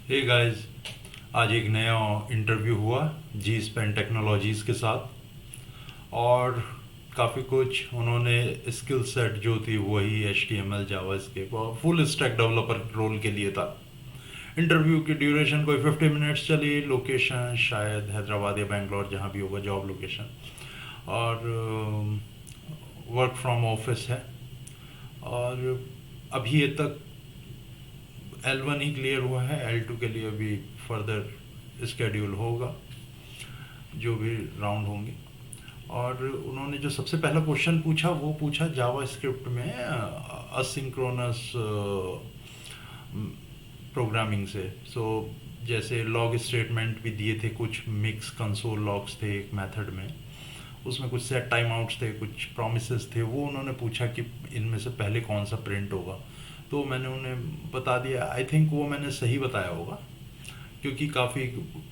Hey guys, आज एक नया इंटरव्यू हुआ जी स्पेन टेक्नोलॉजीज़ के साथ। और काफ़ी कुछ उन्होंने स्किल सेट जो थी वही HTML जावास्क्रिप्ट और फुल स्टैक डेवलपर रोल के लिए था। इंटरव्यू की ड्यूरेशन कोई 50 मिनट्स चली। लोकेशन शायद हैदराबाद या बेंगलोर, जहाँ भी होगा जॉब लोकेशन। और वर्क फ्रॉम ऑफिस है। और अभी ये तक L1 ही क्लियर हुआ है, L2 के लिए अभी फर्दर स्केड्यूल होगा, जो भी राउंड होंगे। और उन्होंने जो सबसे पहला क्वेश्चन पूछा वो पूछा जावा स्क्रिप्ट में असिंक्रोनस प्रोग्रामिंग से। जैसे लॉग स्टेटमेंट भी दिए थे, कुछ मिक्स कंसोल लॉग्स थे एक मेथड में, उसमें कुछ सेट टाइम आउट्स थे, कुछ प्रोमिसेस थे। वो उन्होंने पूछा कि इनमें से पहले कौन सा प्रिंट होगा। तो मैंने उन्हें बता दिया। आई थिंक वो मैंने सही बताया होगा, क्योंकि काफ़ी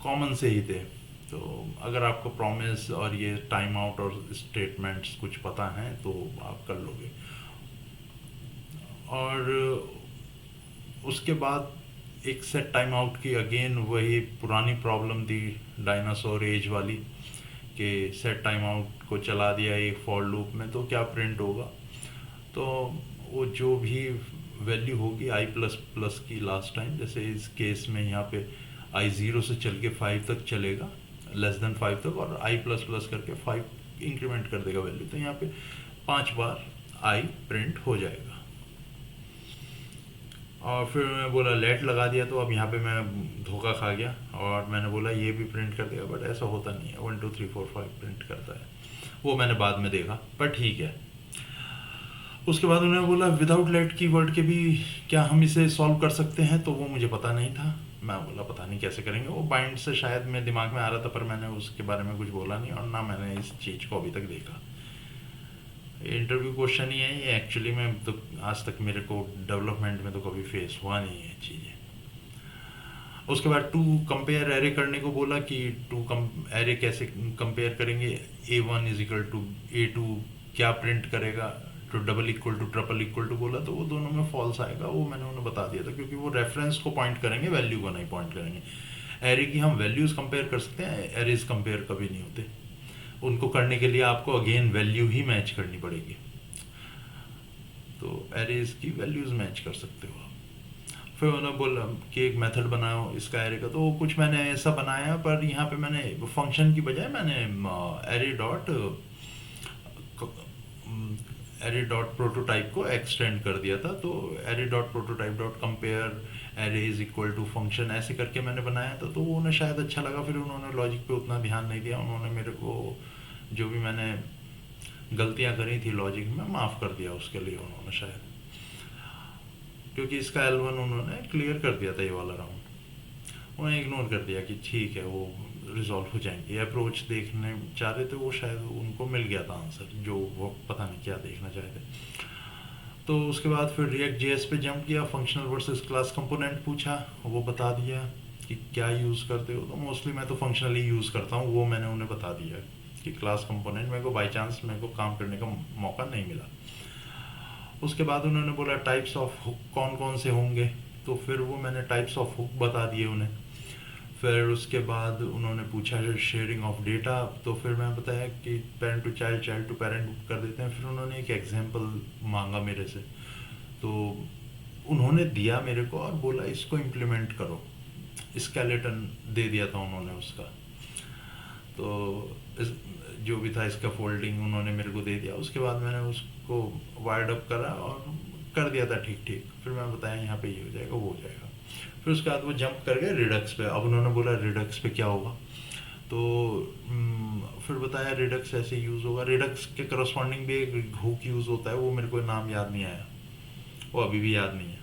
कॉमन से ही थे। तो अगर आपको प्रॉमिस और ये टाइम आउट और स्टेटमेंट्स कुछ पता हैं तो आप कर लोगे। और उसके बाद एक सेट टाइम आउट की अगेन वही पुरानी प्रॉब्लम थी, डायनासोर एज वाली, कि सेट टाइम आउट को चला दिया एक फॉर लूप में तो क्या प्रिंट होगा। तो वो जो भी वैल्यू होगी आई प्लस प्लस की लास्ट टाइम, जैसे इस केस में यहाँ पे आई ज़ीरो से चल के 5 तक चलेगा, लेस देन 5 तक, और आई प्लस प्लस करके 5 इंक्रीमेंट कर देगा वैल्यू। तो यहाँ पे 5 बार आई प्रिंट हो जाएगा। और फिर मैं बोला लेट लगा दिया, तो अब यहाँ पे मैं धोखा खा गया और मैंने बोला ये भी प्रिंट कर देगा, बट ऐसा होता नहीं है। 1 2 3 4 5 प्रिंट करता है। वो मैंने बाद में देखा, पर ठीक है। उसके बाद उन्होंने बोला विदाउट लेट की वर्ड के भी क्या हम इसे सॉल्व कर सकते हैं, तो वो मुझे पता नहीं था। मैं बोला पता नहीं कैसे करेंगे। वो बाइंड से शायद मेरे दिमाग में आ रहा था, पर मैंने उसके बारे में कुछ बोला नहीं, और ना मैंने इस चीज़ को अभी तक देखा। इंटरव्यू क्वेश्चन ही है ये। एक्चुअली में तो आज तक मेरे को डेवलपमेंट में तो कभी फेस हुआ नहीं है चीज़ें। उसके बाद टू कंपेयर एरे करने को बोला कि टू कम एरे कैसे कंपेयर करेंगे। A1 is equal to A2 क्या प्रिंट करेगा, तो double equal to triple equal to बोला, तो वो दोनों में फॉल्स आएगा। वो मैंने उन्हें बता दिया था, क्योंकि वो रेफरेंस को पॉइंट करेंगे, वैल्यू को नहीं पॉइंट करेंगे। एरे की हम वैल्यूज़ कंपेयर कर सकते हैं, एरेज कंपेयर कभी नहीं होते। उनको करने के लिए आपको अगेन वैल्यू ही मैच करनी पड़ेगी। तो एरेज की वैल्यूज़ मैच कर सकते हो आप। फिर उन्होंने बोला कि एक मेथड बनाओ इसका एरे का। तो कुछ मैंने ऐसा बनाया, पर यहाँ पे मैंने फंक्शन की बजाय मैंने array dot array dot prototype को एक्सटेंड कर दिया था। तो array dot prototype dot compare array is equal to function ऐसे करके मैंने बनाया था। तो वो उन्हें शायद अच्छा लगा। फिर उन्होंने लॉजिक पे उतना ध्यान नहीं दिया। उन्होंने मेरे को जो भी मैंने गलतियाँ करी थी लॉजिक में माफ़ कर दिया उसके लिए उन्होंने शायद, क्योंकि इसका L1 उन्होंने क्लियर कर दिया था ये वाला राउंड। उन्हें इग्नोर कर दिया कि ठीक है वो रिजॉल्व हो जाएंगे। अप्रोच देखने चाह रहे थे वो, शायद उनको मिल गया था आंसर, जो वो पता नहीं क्या देखना चाह रहे थे। तो उसके बाद फिर रिएक्ट JS पे जंप किया। फंक्शनल वर्सेस क्लास कंपोनेंट पूछा, वो बता दिया कि क्या यूज़ करते हो। तो मोस्टली मैं तो फंक्शनली यूज़ करता हूँ, वो मैंने उन्हें बता दिया कि क्लास कंपोनेंट मेरे को बाई चांस मेरे को काम करने का मौका नहीं मिला। उसके बाद उन्होंने बोला टाइप्स ऑफ हुक कौन कौन से होंगे, तो फिर वो मैंने टाइप्स ऑफ हुक बता दिए उन्हें। फिर उसके बाद उन्होंने पूछा शेयरिंग ऑफ डेटा, तो फिर मैं बताया कि parent to child, child to parent कर देते हैं। फिर उन्होंने एक एग्जांपल मांगा मेरे से, तो उन्होंने दिया मेरे को और बोला इसको इम्प्लीमेंट करो। स्केलेटन दे दिया था उन्होंने उसका। तो इस, जो भी था इसका फोल्डिंग उन्होंने मेरे को दे दिया। उसके बाद मैंने उसको वायर्ड अप करा और कर दिया था ठीक ठीक। फिर मैं बताया यहाँ पे ये हो जाएगा वो हो जाएगा। फिर उसके बाद वो जंप कर गए रिडक्स पे। अब उन्होंने बोला रिडक्स पे क्या होगा, तो फिर बताया रिडक्स ऐसे यूज़ होगा। रिडक्स के करस्पॉन्डिंग भी एक हुक यूज़ होता है, वो मेरे को नाम याद नहीं आया, वो अभी भी याद नहीं है।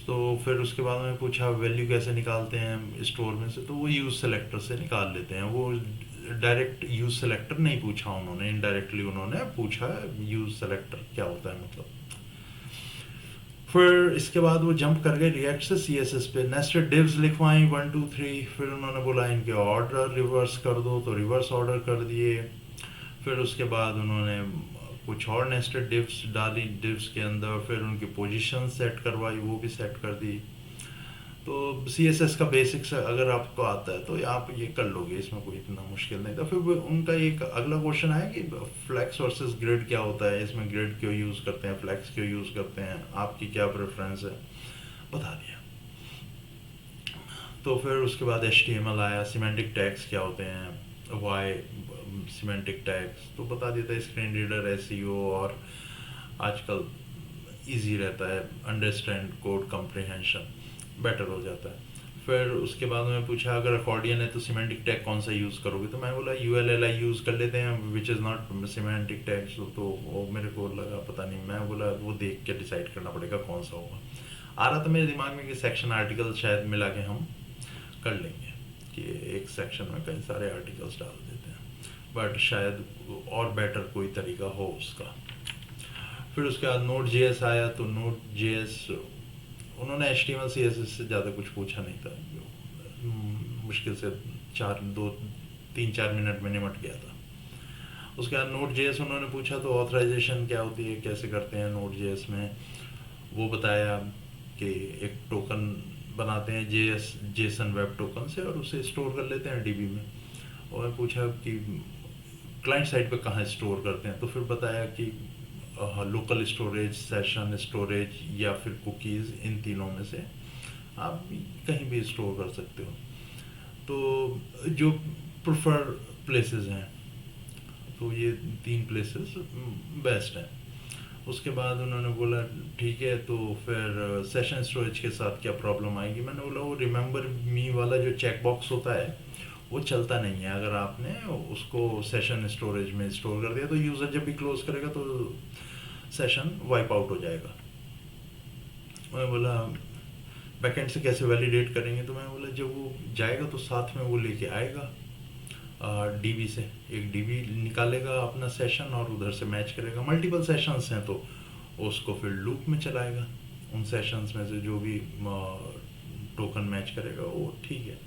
तो फिर उसके बाद मैंने पूछा वैल्यू कैसे निकालते हैं स्टोर में से, तो वो यूज़ सेलेक्टर से निकाल लेते हैं। वो डायरेक्ट यूज़ सेलेक्टर नहीं पूछा उन्होंने, इनडायरेक्टली उन्होंने पूछा यूज़ सेलेक्टर क्या होता है मतलब। फिर इसके बाद वो जंप कर गए रिएक्ट से CSS पे। नेस्टेड डिव्स लिखवाई 1 2 3। फिर उन्होंने बोला इनके ऑर्डर रिवर्स कर दो, तो रिवर्स ऑर्डर कर दिए। फिर उसके बाद उन्होंने कुछ और नेस्टेड डिव्स डाली डिव्स के अंदर। फिर उनकी पोजीशन सेट करवाई, वो भी सेट कर दी। तो CSS का बेसिक्स अगर आपको आता है तो आप ये कर लोगे, इसमें कोई इतना मुश्किल नहीं था। फिर उनका एक अगला क्वेश्चन आया कि फ्लैक्स वर्सेस ग्रिड क्या होता है, इसमें ग्रिड क्यों यूज़ करते हैं, फ्लैक्स क्यों यूज़ करते हैं, आपकी क्या प्रेफरेंस है, बता दिया। तो फिर उसके बाद HTML आया, सिमेंटिक टैग्स क्या होते हैं, वाई सिमेंटिक टैग्स, तो बता दिया था। स्क्रीन रीडर SEO, और आजकल इजी रहता है, अंडरस्टैंड कोड कम्प्रिहेंशन बेटर हो जाता है। फिर उसके बाद मैं पूछा अगर अकॉर्डियन है तो सिमेंटिक टैग कौन सा यूज़ करोगे, तो मैं बोला ULLI यूज़ कर लेते हैं, which is not semantic tags. तो वो मेरे को लगा पता नहीं, मैं बोला वो देख के डिसाइड करना पड़ेगा कौन सा होगा। आ रहा था मेरे दिमाग में कि सेक्शन आर्टिकल शायद मिला के हम कर लेंगे, कि एक सेक्शन में कई सारे आर्टिकल्स डाल देते हैं, बट शायद और बेटर कोई तरीका हो उसका। फिर उसके बाद Node.js आया, तो Node.js उन्होंने HTML CSS से ज़्यादा कुछ पूछा नहीं था, मुश्किल से 3-4 मिनट में निमट गया था। उसके बाद Node.js उन्होंने पूछा तो ऑथराइजेशन क्या होती है, कैसे करते हैं Node.js में, वो बताया कि एक टोकन बनाते हैं JSON वेब टोकन से और उसे स्टोर कर लेते हैं DB में। और मैं पूछा कि क्लाइंट साइड पे कहाँ स्टोर करते हैं, तो फिर बताया कि लोकल स्टोरेज, सेशन स्टोरेज या फिर कुकीज़, इन तीनों में से आप कहीं भी स्टोर कर सकते हो। तो जो प्रेफर प्लेसेस हैं, तो ये 3 प्लेसेस बेस्ट हैं। उसके बाद उन्होंने बोला ठीक है, तो फिर सेशन स्टोरेज के साथ क्या प्रॉब्लम आएगी। मैंने बोला वो रिमेंबर मी वाला जो चेक बॉक्स होता है वो चलता नहीं है, अगर आपने उसको सेशन स्टोरेज में स्टोर कर दिया तो यूज़र जब भी क्लोज करेगा तो सेशन वाइप आउट हो जाएगा। मैं बोला बैकएंड से कैसे वैलिडेट करेंगे, तो मैं बोला जब वो जाएगा तो साथ में वो लेके आएगा DB से, एक DB निकालेगा अपना सेशन और उधर से मैच करेगा। मल्टीपल सेशंस हैं तो उसको फिर लूप में चलाएगा, उन सेशंस में से जो भी टोकन मैच करेगा वो ठीक है,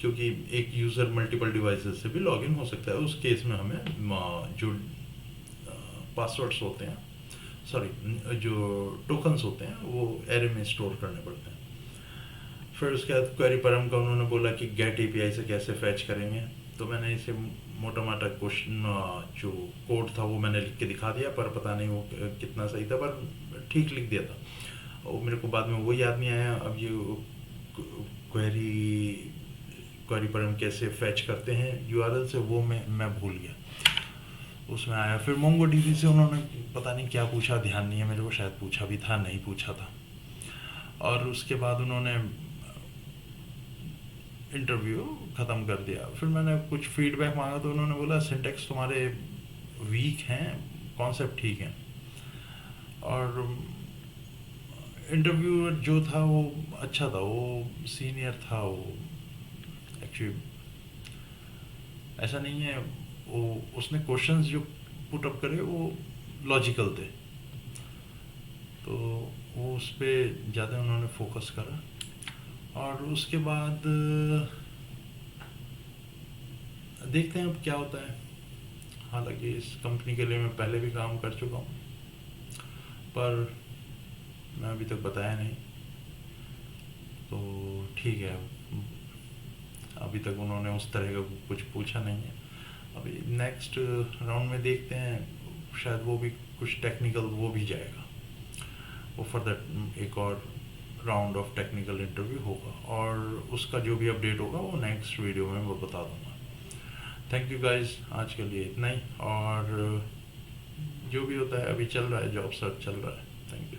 क्योंकि एक यूज़र मल्टीपल डिवाइसेस से भी लॉगिन हो सकता है। उस केस में हमें जो पासवर्ड्स होते हैं, सॉरी जो टोकन्स होते हैं वो एरे में स्टोर करने पड़ते हैं। फिर उसके बाद क्वेरी परम का उन्होंने बोला कि गेट API से कैसे फैच करेंगे, तो मैंने इसे मोटा माटा क्वेश्चन जो कोड था वो मैंने लिख के दिखा दिया, पर पता नहीं वो कितना सही था, पर ठीक लिख दिया था। और मेरे को बाद में वो याद नहीं आया। अब ये क्वेरी परम कैसे फैच करते हैं URL से, वो मैं भूल गया, उसमें आया। फिर MongoDB से उन्होंने पता नहीं क्या पूछा, ध्यान नहीं है मेरे को, शायद पूछा भी था, नहीं पूछा था। और उसके बाद उन्होंने इंटरव्यू ख़त्म कर दिया। फिर मैंने कुछ फीडबैक मांगा तो उन्होंने बोला सिंटेक्स तुम्हारे वीक हैं, कॉन्सेप्ट ठीक हैं। और इंटरव्यूअर जो था वो अच्छा था, वो सीनियर था, वो एक्चुअली ऐसा नहीं है, वो उसने क्वेश्चंस जो पुट अप करे वो लॉजिकल थे, तो वो उस पर ज़्यादा उन्होंने फोकस करा। और उसके बाद देखते हैं अब क्या होता है। हालांकि इस कंपनी के लिए मैं पहले भी काम कर चुका हूँ, पर मैं अभी तक बताया नहीं, तो ठीक है। अभी तक उन्होंने उस तरह का कुछ पूछा नहीं है। अभी नेक्स्ट राउंड में देखते हैं, शायद वो भी कुछ टेक्निकल वो भी जाएगा, वो फर्दर एक और राउंड ऑफ टेक्निकल इंटरव्यू होगा, और उसका जो भी अपडेट होगा वो नेक्स्ट वीडियो में वो बता दूंगा। थैंक यू गाइस, आज के लिए इतना ही, और जो भी होता है अभी चल रहा है, जॉब सर्च चल रहा है। Thank you.